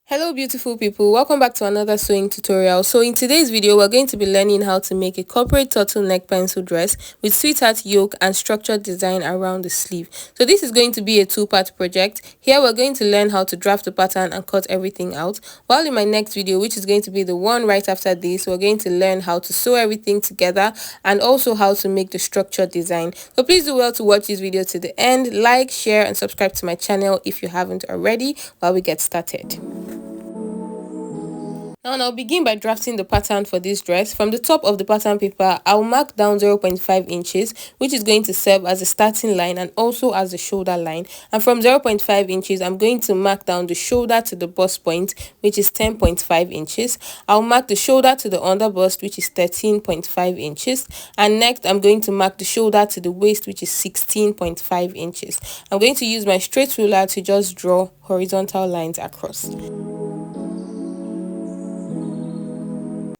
Hello beautiful people, welcome back to another sewing tutorial. So in today's video we're going to be learning how to make a corporate turtleneck pencil dress with sweetheart yoke and structured design around the sleeve. So this is going to be a two-part project. Here we're going to learn how to draft the pattern and cut everything out, while in my next video, which is going to be the one right after this, we're going to learn how to sew everything together and also how to make the structured design. So please do well to watch this video to the end, like, share and subscribe to my channel if you haven't already while we get started. Now I'll begin by drafting the pattern for this dress. From the top of the pattern paper, I'll mark down 0.5 inches, which is going to serve as a starting line and also as the shoulder line. And from 0.5 inches, I'm going to mark down the shoulder to the bust point, which is 10.5 inches. I'll mark the shoulder to the under bust, which is 13.5 inches. And next, I'm going to mark the shoulder to the waist, which is 16.5 inches. I'm going to use my straight ruler to just draw horizontal lines across.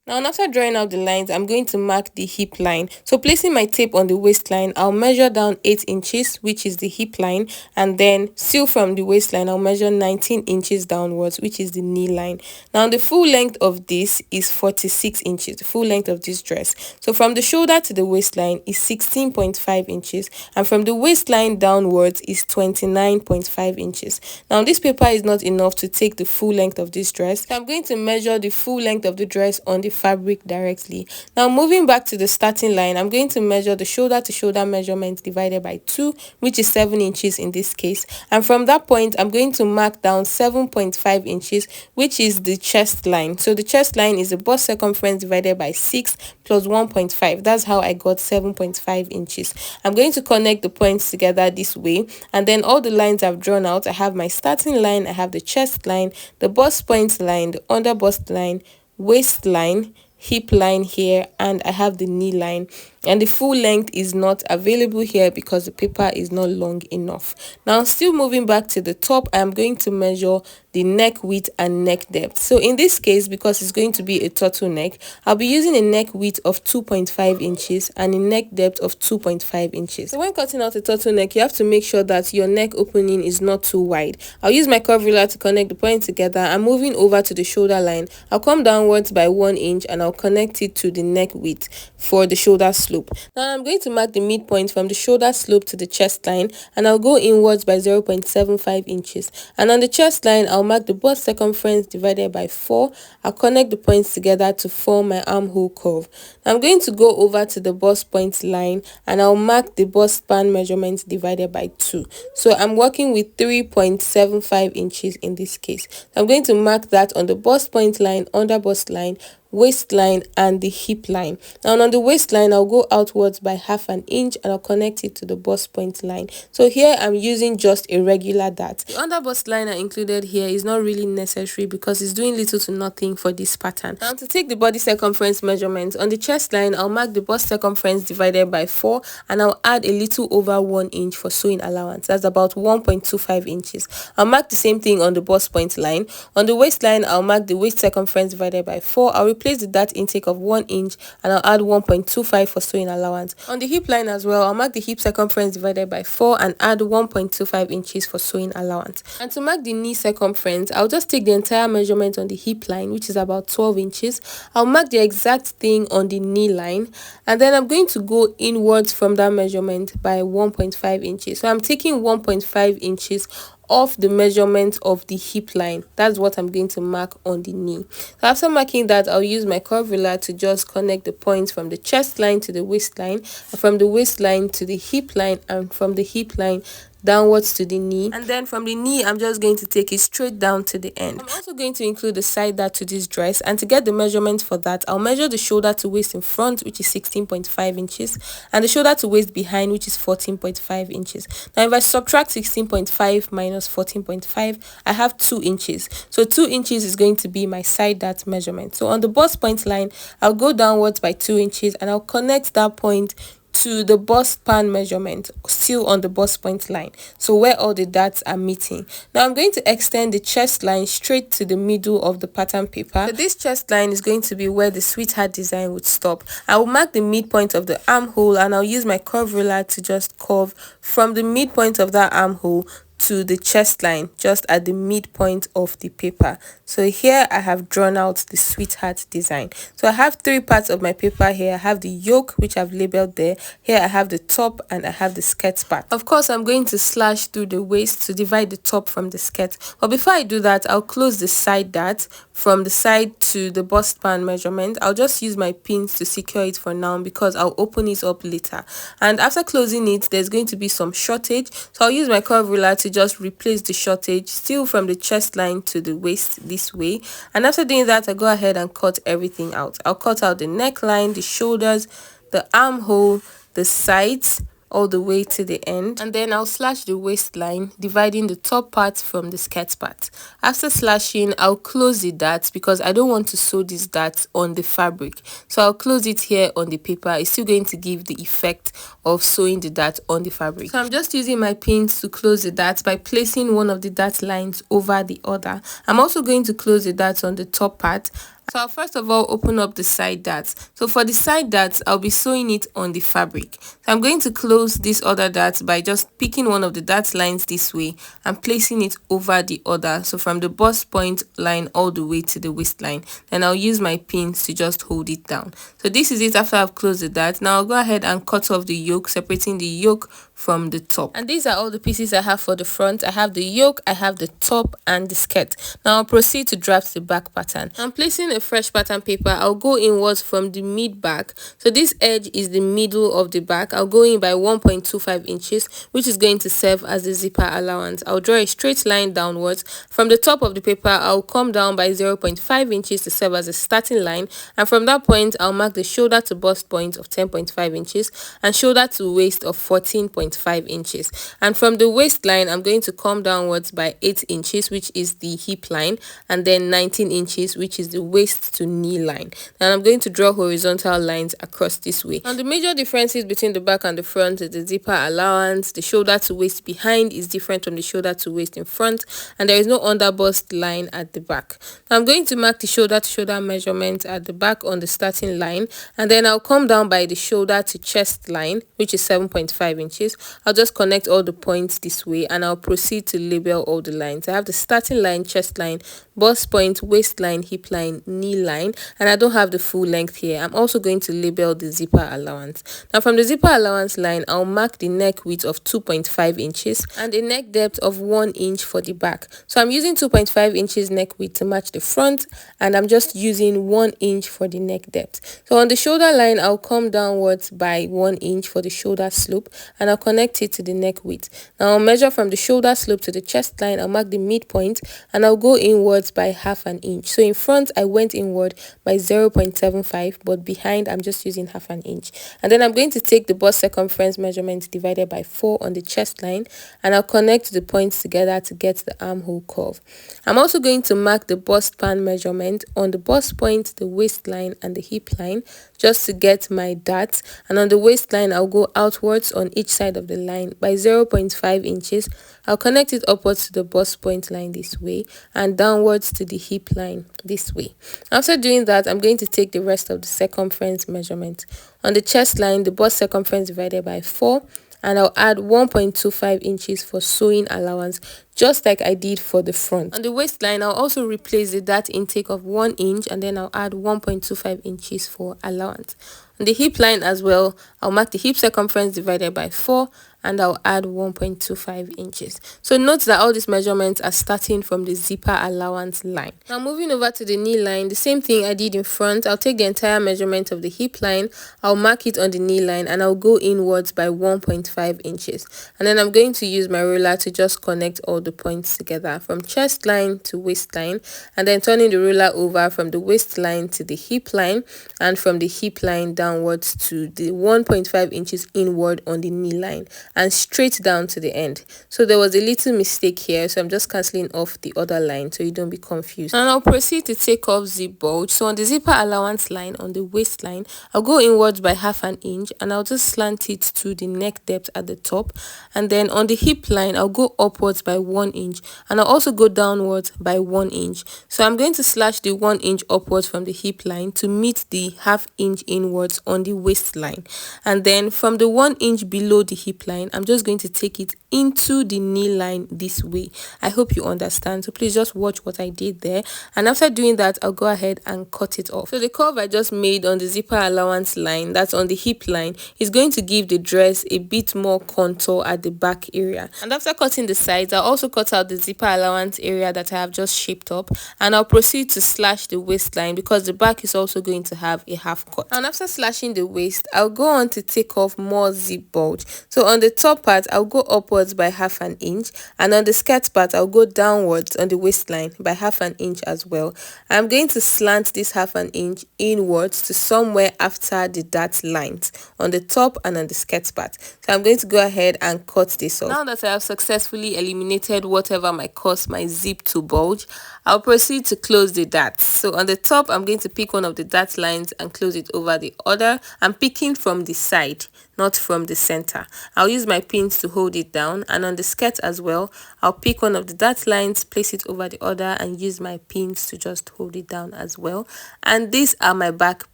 Now, after drawing out the lines, I'm going to mark the hip line. So placing my tape on the waistline, I'll measure down 8 inches, which is the hip line. And then still from the waistline, I'll measure 19 inches downwards, which is the knee line. Now, the full length of this is 46 inches, the full length of this dress. So from the shoulder to the waistline is 16.5 inches. And from the waistline downwards is 29.5 inches. Now, this paper is not enough to take the full length of this dress. So I'm going to measure the full length of the dress on the fabric directly. Now moving back to the starting line, I'm going to measure the shoulder to shoulder measurement divided by 2, which is 7 inches in this case. And from that point, I'm going to mark down 7.5 inches, which is the chest line. So the chest line is the bust circumference divided by 6 plus 1.5. That's how I got 7.5 inches. I'm going to connect the points together this way, and then all the lines I've drawn out, I have my starting line, I have the chest line, the bust point line, the under bust line, waistline, hip line here, and I have the knee line. And the full length is not available here because the paper is not long enough. Now still moving back to the top, I'm going to measure the neck width and neck depth. So in this case, because it's going to be a turtleneck, I'll be using a neck width of 2.5 inches and a neck depth of 2.5 inches. So when cutting out a turtleneck, you have to make sure that your neck opening is not too wide. I'll use my curve ruler to connect the points together. I'm moving over to the shoulder line. I'll come downwards by 1 inch and I'll connect it to the neck width for the shoulder slope. Now I'm going to mark the midpoint from the shoulder slope to the chest line, and I'll go inwards by 0.75 inches. And on the chest line, I'll mark the bust circumference divided by 4. I'll connect the points together to form my armhole curve. Now I'm going to go over to the bust point line and I'll mark the bust span measurement divided by 2. So I'm working with 3.75 inches in this case. I'm going to mark that on the bust point line, under bust line, waistline and the hip line. Now on the waistline, I'll go outwards by 1/2 inch and I'll connect it to the bust point line. So here I'm using just a regular dart. The under bust line I included here is not really necessary because it's doing little to nothing for this pattern. Now to take the body circumference measurement, on the chest line, I'll mark the bust circumference divided by 4 and I'll add a little over 1 inch for sewing allowance. That's about 1.25 inches. I'll mark the same thing on the bust point line. On the waistline, I'll mark the waist circumference divided by 4. I'll replace the dart intake of 1 inch and I'll add 1.25 for sewing allowance. On the hip line as well, I'll mark the hip circumference divided by 4 and add 1.25 inches for sewing allowance. And to mark the knee circumference, I'll just take the entire measurement on the hip line, which is about 12 inches. I'll mark the exact thing on the knee line, and then I'm going to go inwards from that measurement by 1.5 inches. So I'm taking 1.5 inches off the measurement of the hip line. That's what I'm going to mark on the knee. So after marking that, I'll use my curve ruler to just connect the points from the chest line to the waistline, from the waistline to the hip line, and from the hip line downwards to the knee. And then from the knee, I'm just going to take it straight down to the end. I'm also going to include the side dart to this dress, and to get the measurement for that, I'll measure the shoulder to waist in front, which is 16.5 inches, and the shoulder to waist behind, which is 14.5 inches. Now if I subtract 16.5 minus 14.5, I have 2 inches. So 2 inches is going to be my side dart measurement. So on the bust point line, I'll go downwards by 2 inches and I'll connect that point to the bust span measurement, still on the bust point line, so where all the darts are meeting. Now I'm going to extend the chest line straight to the middle of the pattern paper. So this chest line is going to be where the sweetheart design would stop. I will mark the midpoint of the armhole and I'll use my curve ruler to just curve from the midpoint of that armhole to the chest line, just at the midpoint of the paper. So here I have drawn out the sweetheart design. So I have three parts of my paper here. I have the yoke, which I've labeled there. Here I have the top and I have the skirt part. Of course, I'm going to slash through the waist to divide the top from the skirt. But before I do that, I'll close the side dart from the side to the bust span measurement. I'll just use my pins to secure it for now because I'll open it up later. And after closing it, there's going to be some shortage. So I'll use my curve ruler to just replace the shortage, still from the chest line to the waist this way. And after doing that, I go ahead and cut everything out. I'll cut out the neckline, the shoulders, the armhole, the sides, all the way to the end, and then I'll slash the waistline, dividing the top part from the skirt part. After slashing, I'll close the dart because I don't want to sew this dart on the fabric, so I'll close it here on the paper. It's still going to give the effect of sewing the dart on the fabric. So I'm just using my pins to close the dart by placing one of the dart lines over the other. I'm also going to close the dart on the top part. So I'll first of all open up the side darts. So for the side darts, I'll be sewing it on the fabric. So I'm going to close this other dart by just picking one of the dart lines this way and placing it over the other. So from the bust point line all the way to the waistline. Then I'll use my pins to just hold it down. So this is it after I've closed the dart. Now I'll go ahead and cut off the yoke, separating the yoke from the top. And these are all the pieces I have for the front. I have the yoke, I have the top and the skirt. Now I'll proceed to draft the back pattern. I'm placing a fresh pattern paper. I'll go inwards from the mid back. So this edge is the middle of the back. I'll go in by 1.25 inches, which is going to serve as the zipper allowance. I'll draw a straight line downwards. From the top of the paper, I'll come down by 0.5 inches to serve as a starting line. And from that point, I'll mark the shoulder to bust point of 10.5 inches and shoulder to waist of 14.5 inches. And from the waistline, I'm going to come downwards by 8 inches, which is the hip line, and then 19 inches, which is the waist to knee line. And I'm going to draw horizontal lines across this way. And the major differences between the back and the front is the zipper allowance. The shoulder to waist behind is different from the shoulder to waist in front, and there is no under bust line at the back. Now I'm going to mark the shoulder to shoulder measurement at the back on the starting line, and then I'll come down by the shoulder to chest line, which is 7.5 inches. I'll just connect all the points this way and I'll proceed to label all the lines. I have the starting line, chest line, bust point, waistline, hip line, knee line, and I don't have the full length here. I'm also going to label the zipper allowance. Now from the zipper allowance line, I'll mark the neck width of 2.5 inches and a neck depth of 1 inch for the back. So I'm using 2.5 inches neck width to match the front, and I'm just using 1 inch for the neck depth. So on the shoulder line, I'll come downwards by 1 inch for the shoulder slope, and I'll connect it to the neck width. Now I'll measure from the shoulder slope to the chest line. I'll mark the midpoint and I'll go inwards by half an inch. So in front I went inward by 0.75, but behind I'm just using half an inch. And then I'm going to take the bust circumference measurement divided by 4 on the chest line, and I'll connect the points together to get the armhole curve. I'm also going to mark the bust span measurement on the bust point, the waistline and the hip line, just to get my darts. And on the waistline, I'll go outwards on each side of the line by 0.5 inches. I'll connect it upwards to the bust point line this way and downwards to the hip line this way. After doing that, I'm going to take the rest of the circumference measurement. On the chest line, the bust circumference divided by 4, and I'll add 1.25 inches for sewing allowance, just like I did for the front. On the waistline, I'll also replace the dart intake of 1 inch, and then I'll add 1.25 inches for allowance. On the hip line as well, I'll mark the hip circumference divided by 4, and I'll add 1.25 inches. So note that all these measurements are starting from the zipper allowance line. Now moving over to the knee line, the same thing I did in front. I'll take the entire measurement of the hip line, I'll mark it on the knee line, and I'll go inwards by 1.5 inches. And then I'm going to use my ruler to just connect all the points together from chest line to waistline, and then turning the ruler over from the waistline to the hip line, and from the hip line downwards to the 1.5 inches inward on the knee line, and straight down to the end. So there was a little mistake here, so I'm just cancelling off the other line so you don't be confused. And I'll proceed to take off zip bulge. So on the zipper allowance line on the waistline, I'll go inwards by half an inch, and I'll just slant it to the neck depth at the top. And then on the hip line, I'll go upwards by 1 inch, and I'll also go downwards by 1 inch. So I'm going to slash the 1 inch upwards from the hip line to meet the ½ inch inwards on the waistline, and then from the 1 inch below the hip line, I'm just going to take it into the knee line this way. I hope you understand, so please just watch what I did there. And after doing that, I'll go ahead and cut it off. So the curve I just made on the zipper allowance line, that's on the hip line, is going to give the dress a bit more contour at the back area. And after cutting the sides, I'll also cut out the zipper allowance area that I have just shaped up, and I'll proceed to slash the waistline because the back is also going to have a half cut. And after slashing the waist, I'll go on to take off more zip bulge. So on the top part, I'll go upwards by ½ an inch, and on the skirt part, I'll go downwards on the waistline by ½ an inch as well. I'm going to slant this ½ an inch inwards to somewhere after the dart lines on the top and on the skirt part. So I'm going to go ahead and cut this off. Now that I have successfully eliminated whatever might cause my zip to bulge, I'll proceed to close the darts. So on the top, I'm going to pick one of the dart lines and close it over the other. I'm picking from the side, not from the center. I'll use my pins to hold it down, and on the skirt as well, I'll pick one of the dart lines, place it over the other, and use my pins to just hold it down as well. And these are my back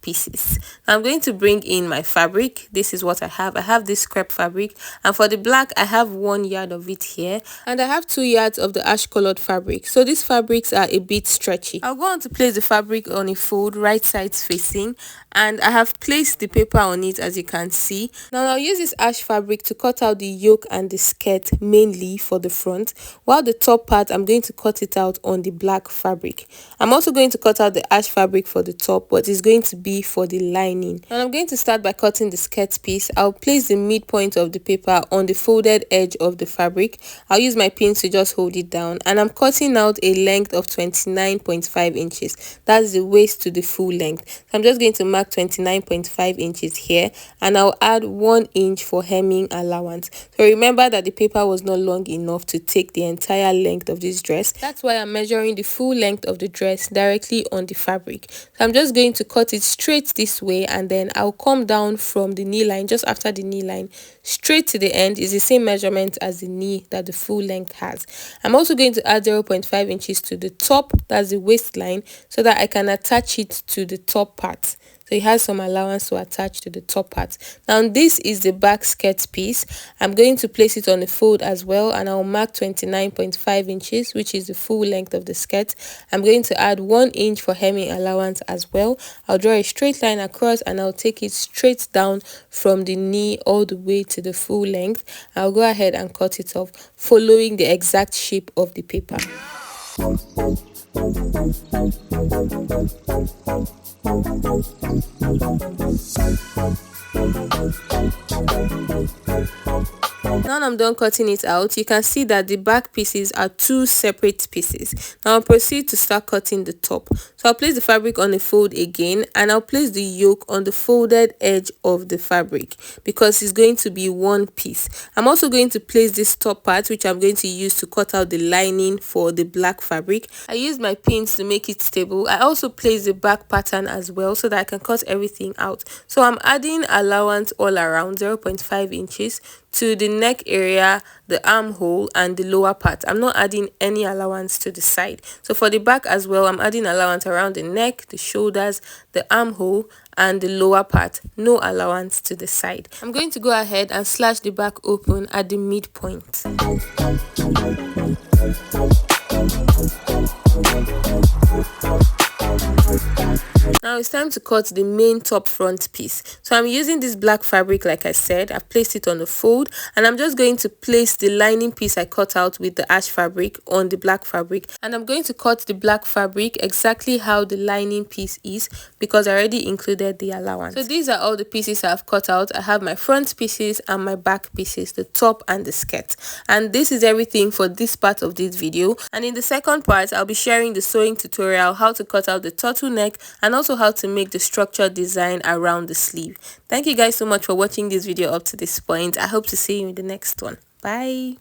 pieces. Now I'm going to bring in my fabric. This is what I have. I have this crepe fabric, and for the black, I have 1 yard of it here, and I have 2 yards of the ash colored fabric. So these fabrics are a bit stretchy. I'll go on to place the fabric on a fold, right sides facing, and I have placed the paper on it, as you can see. Now I'll use this ash fabric to cut out the yoke and the skirt mainly for the front, while the top part I'm going to cut it out on the black fabric. I'm also going to cut out the ash fabric for the top, but it's going to be for the lining. And I'm going to start by cutting the skirt piece. I'll place the midpoint of the paper on the folded edge of the fabric. I'll use my pins to just hold it down, and I'm cutting out a length of 29.5 inches. That's the waist to the full length. So I'm just going to mark 29.5 inches here, and I'll add 1 inch for hemming allowance. So remember that the paper was not long enough to take the entire length of this dress. That's why I'm measuring the full length of the dress directly on the fabric. So I'm just going to cut it straight this way, and then I'll come down from the knee line, just after the knee line, straight to the end. Is the same measurement as the knee that the full length has. I'm also going to add 0.5 inches to the top, that's the waistline, so that I can attach it to the top part. So it has some allowance to attach to the top part. Now this is the back skirt piece. I'm going to place it on the fold as well, and I'll mark 29.5 inches, which is the full length of the skirt. I'm going to add 1 inch for hemming allowance as well. I'll draw a straight line across, and I'll take it straight down from the knee all the way to the full length. I'll go ahead and cut it off, following the exact shape of the paper. Now I'm done cutting it out. You can see that the back pieces are 2 separate pieces. Now I'll proceed to start cutting the top. So I'll place the fabric on the fold again, and I'll place the yoke on the folded edge of the fabric because it's going to be one piece. I'm also going to place this top part, which I'm going to use to cut out the lining for the black fabric. I used my pins to make it stable. I also placed the back pattern as well so that I can cut everything out. So I'm adding allowance all around 0.5 inches to the neck area, the armhole, and the lower part. I'm not adding any allowance to the side. So for the back as well, I'm adding allowance around the neck, the shoulders, the armhole, and the lower part. No allowance to the side. I'm going to go ahead and slash the back open at the midpoint. Now it's time to cut the main top front piece. So I'm using this black fabric, like I said. I've placed it on the fold, and I'm just going to place the lining piece I cut out with the ash fabric on the black fabric, and I'm going to cut the black fabric exactly how the lining piece is because I already included the allowance. So these are all the pieces I've cut out. I have my front pieces and my back pieces, the top and the skirt. And this is everything for this part of this video. And in the second part, I'll be sharing the sewing tutorial, how to cut out the turtleneck, and also how to make the structured design around the sleeve. Thank you guys so much for watching this video up to this point. I hope to see you in the next one. Bye.